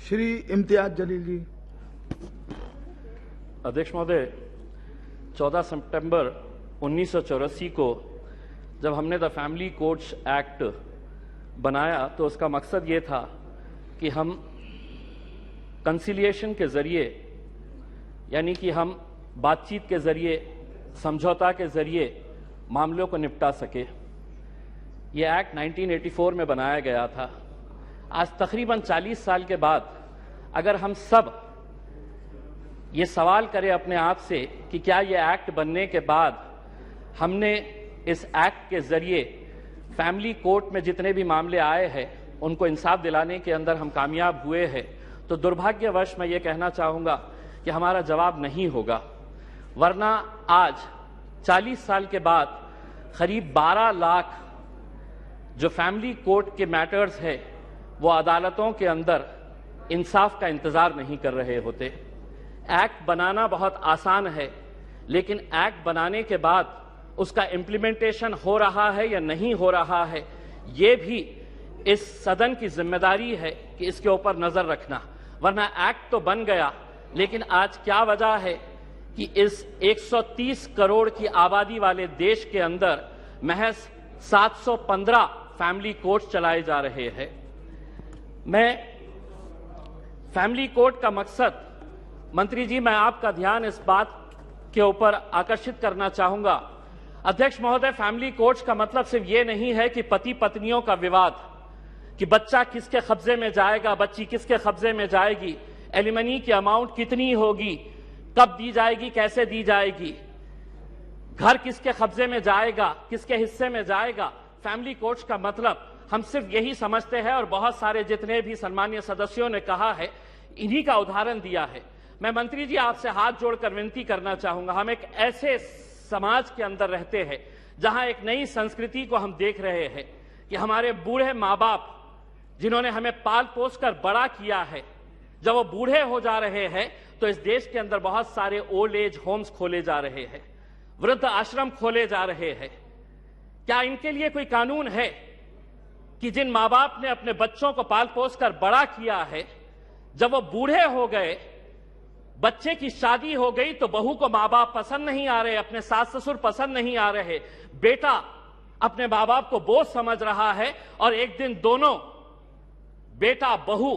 श्री इम्तियाज जलील जी। अध्यक्ष महोदय, 14 सितंबर 1984 को जब हमने द फैमिली कोर्ट्स एक्ट बनाया तो उसका मकसद ये था कि हम कंसिलिएशन के जरिए, यानी कि हम बातचीत के जरिए, समझौता के जरिए मामलों को निपटा सके। ये एक्ट 1984 में बनाया गया था। आज तकरीबन 40 साल के बाद अगर हम सब ये सवाल करें अपने आप से कि क्या ये एक्ट बनने के बाद हमने इस एक्ट के जरिए फैमिली कोर्ट में जितने भी मामले आए हैं उनको इंसाफ दिलाने के अंदर हम कामयाब हुए हैं, तो दुर्भाग्यवश मैं ये कहना चाहूँगा कि हमारा जवाब नहीं होगा। वरना आज 40 साल के बाद करीब 12 लाख जो फैमिली कोर्ट के मैटर्स है वो अदालतों के अंदर इंसाफ का इंतजार नहीं कर रहे होते। एक्ट बनाना बहुत आसान है, लेकिन एक्ट बनाने के बाद उसका इम्प्लीमेंटेशन हो रहा है या नहीं हो रहा है, ये भी इस सदन की जिम्मेदारी है कि इसके ऊपर नजर रखना। वरना एक्ट तो बन गया, लेकिन आज क्या वजह है कि इस 130 करोड़ की आबादी वाले देश के अंदर महज 715 फैमिली कोर्ट चलाए जा रहे हैं। मैं फैमिली कोर्ट का मकसद, मंत्री जी, मैं आपका ध्यान इस बात के ऊपर आकर्षित करना चाहूंगा। अध्यक्ष महोदय, फैमिली कोर्ट्स का मतलब सिर्फ ये नहीं है कि पति पत्नियों का विवाद, कि बच्चा किसके कब्जे में जाएगा, बच्ची किसके कब्जे में जाएगी, एलिमनी की अमाउंट कितनी होगी, कब दी जाएगी, कैसे दी जाएगी, घर किसके कब्जे में जाएगा, किसके हिस्से में जाएगा। फैमिली कोर्ट्स का मतलब हम सिर्फ यही समझते हैं, और बहुत सारे जितने भी सम्मानीय सदस्यों ने कहा है, इन्हीं का उदाहरण दिया है। मैं मंत्री जी आपसे हाथ जोड़कर विनती करना चाहूंगा, हम एक ऐसे समाज के अंदर रहते हैं जहां एक नई संस्कृति को हम देख रहे हैं कि हमारे बूढ़े माँ बाप जिन्होंने हमें पाल पोस कर बड़ा किया है, जब वो बूढ़े हो जा रहे हैं तो इस देश के अंदर बहुत सारे ओल्ड एज होम्स खोले जा रहे हैं, वृद्ध आश्रम खोले जा रहे हैं। क्या इनके लिए कोई कानून है कि जिन माँ बाप ने अपने बच्चों को पाल पोस कर बड़ा किया है, जब वो बूढ़े हो गए, बच्चे की शादी हो गई, तो बहू को माँ बाप पसंद नहीं आ रहे, अपने सास ससुर पसंद नहीं आ रहे, बेटा अपने माँ बाप को बोझ समझ रहा है, और एक दिन दोनों बेटा बहू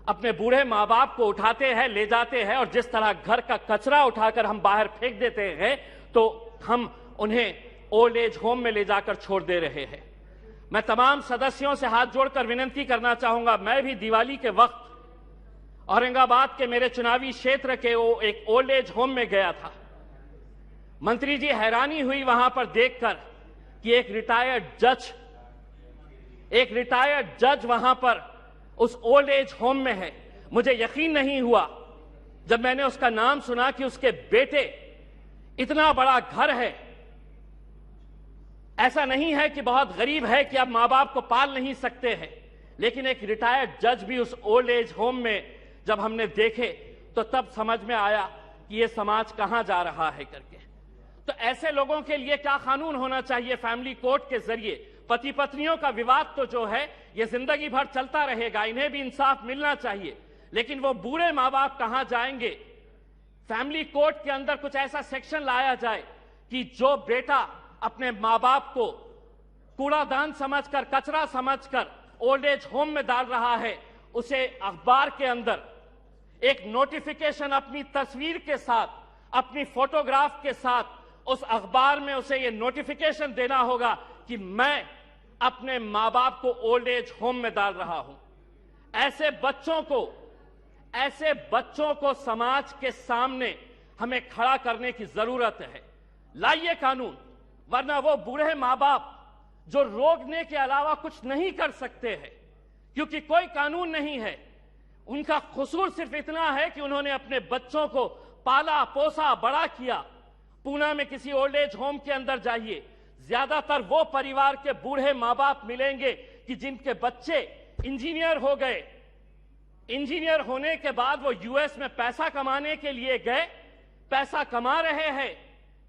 अपने बूढ़े माँ बाप को उठाते हैं, ले जाते हैं, और जिस तरह घर का कचरा उठाकर हम बाहर फेंक देते हैं, तो हम उन्हें ओल्ड एज होम में ले जाकर छोड़ दे रहे हैं। मैं तमाम सदस्यों से हाथ जोड़कर विनती करना चाहूंगा, मैं भी दिवाली के वक्त औरंगाबाद के मेरे चुनावी क्षेत्र के वो एक ओल्ड एज होम में गया था। मंत्री जी, हैरानी हुई वहां पर देखकर कि एक रिटायर्ड जज वहां पर उस ओल्ड एज होम में है। मुझे यकीन नहीं हुआ जब मैंने उसका नाम सुना कि उसके बेटे, इतना बड़ा घर है, ऐसा नहीं है कि बहुत गरीब है कि अब मां बाप को पाल नहीं सकते हैं, लेकिन एक रिटायर्ड जज भी उस ओल्ड एज होम में जब हमने देखे तो तब समझ में आया कि ये समाज कहां जा रहा है करके। तो ऐसे लोगों के लिए क्या कानून होना चाहिए? फैमिली कोर्ट के जरिए पति पत्नियों का विवाद तो जो है ये जिंदगी भर चलता रहेगा, इन्हें भी इंसाफ मिलना चाहिए, लेकिन वो बूढ़े माँ बाप कहां जाएंगे? फैमिली कोर्ट के अंदर कुछ ऐसा सेक्शन लाया जाए कि जो बेटा अपने माँ बाप को कूड़ादान समझकर, कचरा समझकर ओल्ड एज होम में डाल रहा है, उसे अखबार के अंदर एक नोटिफिकेशन अपनी तस्वीर के साथ, अपनी फोटोग्राफ के साथ उस अखबार में उसे यह नोटिफिकेशन देना होगा कि मैं अपने मां बाप को ओल्ड एज होम में डाल रहा हूं। ऐसे बच्चों को समाज के सामने हमें खड़ा करने की जरूरत है। लाइए कानून, वरना वो बूढ़े मां बाप जो रोकने के अलावा कुछ नहीं कर सकते हैं, क्योंकि कोई कानून नहीं है, उनका कसूर सिर्फ इतना है कि उन्होंने अपने बच्चों को पाला पोसा बड़ा किया। पूना में किसी ओल्ड एज होम के अंदर जाइए, ज्यादातर वो परिवार के बूढ़े माँ बाप मिलेंगे कि जिनके बच्चे इंजीनियर हो गए, इंजीनियर होने के बाद वो यूएस में पैसा कमाने के लिए गए, पैसा कमा रहे हैं,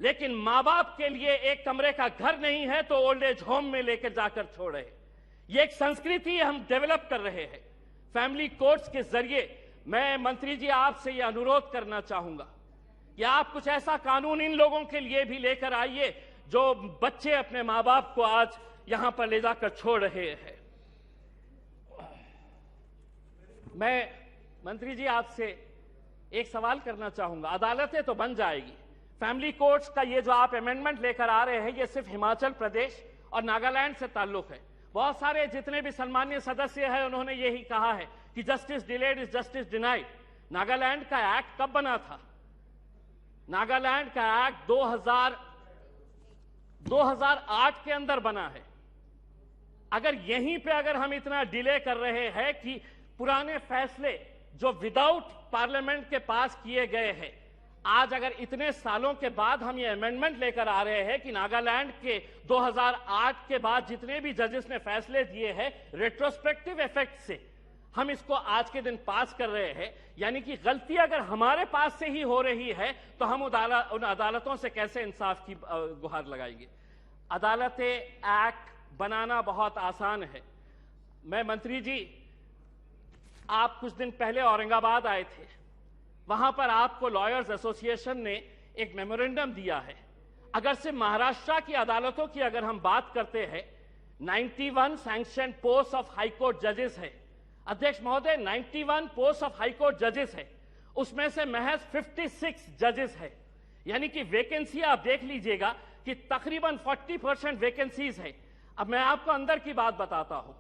लेकिन माँ बाप के लिए एक कमरे का घर नहीं है तो ओल्ड एज होम में लेकर जाकर छोड़े। ये एक संस्कृति हम डेवलप कर रहे हैं। फैमिली कोर्ट्स के जरिए मैं मंत्री जी आपसे यह अनुरोध करना चाहूंगा कि आप कुछ ऐसा कानून इन लोगों के लिए भी लेकर आइए जो बच्चे अपने मां बाप को आज यहां पर ले जाकर छोड़ रहे हैं। मैं मंत्री जी आपसे एक सवाल करना चाहूंगा। अदालतें तो बन जाएगी, फैमिली कोर्ट्स का ये जो आप अमेंडमेंट लेकर आ रहे हैं ये सिर्फ हिमाचल प्रदेश और नागालैंड से ताल्लुक है। बहुत सारे जितने भी सम्मानीय सदस्य हैं उन्होंने यही कहा है कि justice delayed is justice denied. Nagaland का एक्ट कब बना था? नागालैंड का एक्ट 2008 के अंदर बना है। अगर यहीं पे अगर हम इतना डिले कर रहे हैं कि पुराने फैसले जो विदाउट पार्लियामेंट के पास किए गए हैं, आज अगर इतने सालों के बाद हम ये अमेंडमेंट लेकर आ रहे हैं कि नागालैंड के 2008 के बाद जितने भी जजेस ने फैसले दिए हैं रेट्रोस्पेक्टिव इफेक्ट से हम इसको आज के दिन पास कर रहे हैं, यानी कि गलती अगर हमारे पास से ही हो रही है तो हम उन अदालतों से कैसे इंसाफ की गुहार लगाएंगे? अदालतें एक्ट बनाना बहुत आसान है। मैं मंत्री जी, आप कुछ दिन पहले औरंगाबाद आए थे, वहां पर आपको लॉयर्स एसोसिएशन ने एक मेमोरेंडम दिया है। अगर से महाराष्ट्र की अदालतों की अगर हम बात करते हैं, 91 सैंक्शन पोस्ट ऑफ हाईकोर्ट जजेस है। अध्यक्ष महोदय, 91 पोस्ट ऑफ हाईकोर्ट जजेस है, उसमें से महज 56 जजेस है, यानी कि वैकेंसी आप देख लीजिएगा कि तकरीबन 40% वैकेंसीज है। अब मैं आपको अंदर की बात बताता हूं।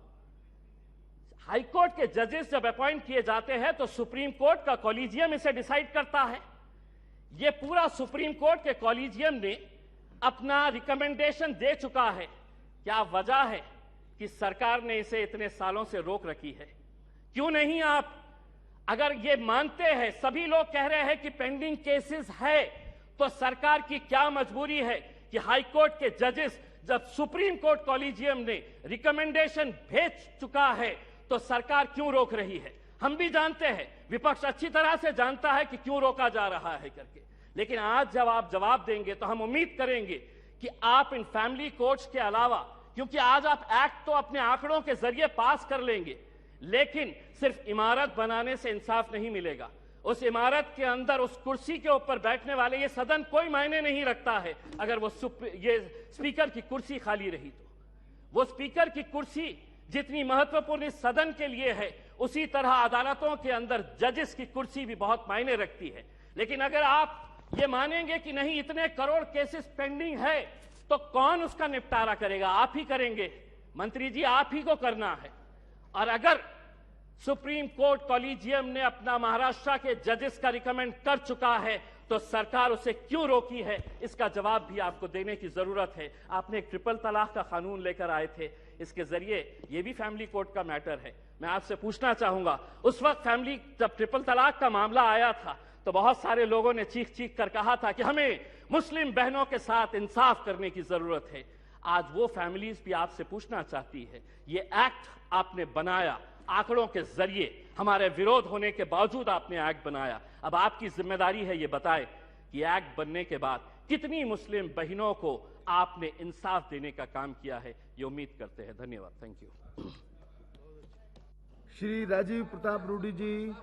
हाईकोर्ट के जजेस जब अपॉइंट किए जाते हैं तो सुप्रीम कोर्ट का कॉलेजियम इसे डिसाइड करता है। यह पूरा सुप्रीम कोर्ट के कॉलेजियम ने अपना रिकमेंडेशन दे चुका है। क्या वजह है कि सरकार ने इसे इतने सालों से रोक रखी है? क्यों नहीं आप, अगर ये मानते हैं, सभी लोग कह रहे हैं कि पेंडिंग केसेस है, तो सरकार की क्या मजबूरी है कि हाईकोर्ट के जजेस जब सुप्रीम कोर्ट कॉलेजियम ने रिकमेंडेशन भेज चुका है तो सरकार क्यों रोक रही है? हम भी जानते हैं, विपक्ष अच्छी तरह से जानता है कि क्यों रोका जा रहा है करके, लेकिन आज जब आप जवाब देंगे तो हम उम्मीद करेंगे कि आप इन फैमिली कोर्ट्स के अलावा, क्योंकि आज आप एक्ट तो अपने आंकड़ों के जरिए पास कर लेंगे, लेकिन सिर्फ इमारत बनाने से इंसाफ नहीं मिलेगा। उस इमारत के अंदर उस कुर्सी के ऊपर बैठने वाले, ये सदन कोई मायने नहीं रखता है अगर वो ये स्पीकर की कुर्सी खाली रही तो। वो स्पीकर की कुर्सी जितनी महत्वपूर्ण इस सदन के लिए है, उसी तरह अदालतों के अंदर जजेस की कुर्सी भी बहुत मायने रखती है। लेकिन अगर आप ये मानेंगे कि नहीं, इतने करोड़ केसेस पेंडिंग है, तो कौन उसका निपटारा करेगा? आप ही करेंगे मंत्री जी, आप ही को करना है। और अगर सुप्रीम कोर्ट कॉलेजियम ने अपना महाराष्ट्र के जजेस का रिकमेंड कर चुका है तो सरकार उसे क्यों रोकी है, इसका जवाब भी आपको देने की जरूरत है। आपने एक ट्रिपल तलाक का कानून लेकर आए थे, इसके जरिए यह भी फैमिली कोर्ट का मैटर है। मैं आपसे पूछना चाहूंगा, उस वक्त जब ट्रिपल तलाक का मामला आया था तो बहुत सारे लोगों ने चीख चीख कर कहा था कि हमें मुस्लिम बहनों के साथ इंसाफ करने की जरूरत है। आज वो फैमिलीज भी आपसे पूछना चाहती है, ये एक्ट आपने बनाया, आंकड़ों के जरिए हमारे विरोध होने के बावजूद आपने एक्ट बनाया, अब आपकी जिम्मेदारी है ये बताए कि एक्ट बनने के बाद कितनी मुस्लिम बहनों को आपने इंसाफ देने का काम किया है, ये उम्मीद करते हैं। धन्यवाद। Thank you. Shri Rajiv Pratap Rudy ji.